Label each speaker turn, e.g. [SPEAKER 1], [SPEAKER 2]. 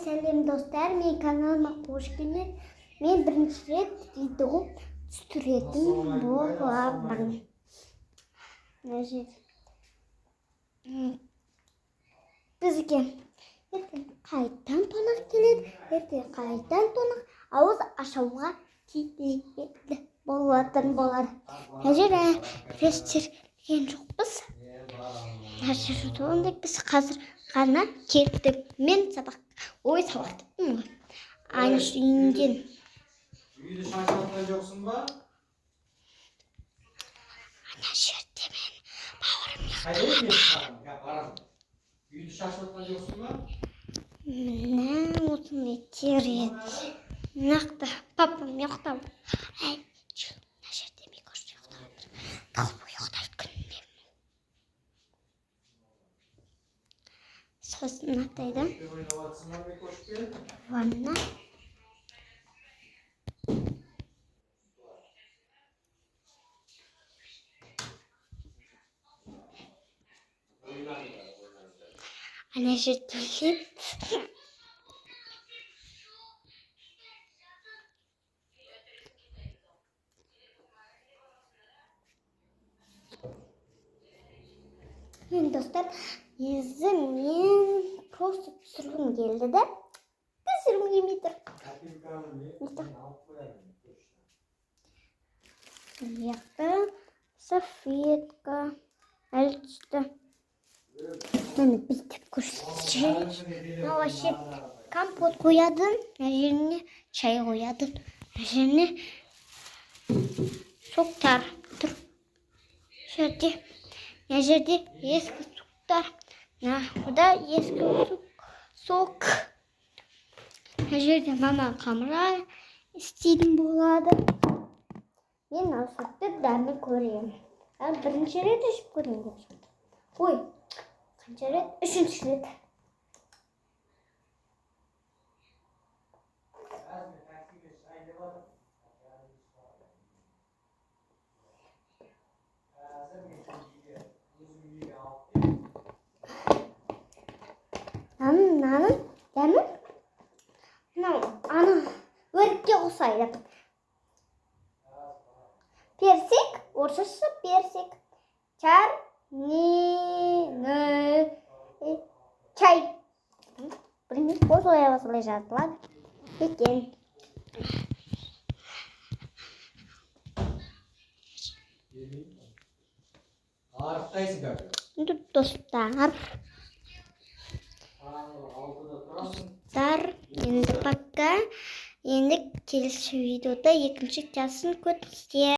[SPEAKER 1] сәлем достар, мен каналыма қош келдіңіздер. Мен бірінші рет видео түсіретін боламын. Бізге ертең қайтадан қонақ келеді, ертең қайтадан қонақ ауыз ашуға келеді болатын болады. Кешірген жоқпыз. Біз қазір ғана келдік. Мен сабақтаппын ғой. Айныш үйінден.
[SPEAKER 2] Үйді шашатқан жоқсың ба?
[SPEAKER 1] Ана жерде мен бауырым ұйықтап.
[SPEAKER 2] Үйді шашатқан жоқсың ба?
[SPEAKER 1] Міне осыны тереді. Нақты папам ұйықтап. Ана жерде Микош ұйықтап отыр. Қалып ұйықтайды күнде. Сосын атайды. Ванна. Ана жерде үлет. Мен достар, мен просто түсіргім келді де, түсіргім келмей тұр. Яқты салфетка, әлі түсті. Мені бүйтіп көрсетейін. Вообще компот қоядым, жеріне чай қоядым, жеріне соктар тұр. Жерде ескі соктар. Бұда ескі сок. Жерде мама қамыра істейтін болады. Мен ал сокты дәмі көремін. Бірінші рет ішіп көрейін деп жатыр. Ой, қанша рет? Үшінші рет. Наның дәмі? Аны өрікке ұқсайды. Персик, орысшасы персик. Чай. Білмеймін, осылай жазылады екен. Достар, енді пока. Енді келесі видеода екінші жасын көтсте.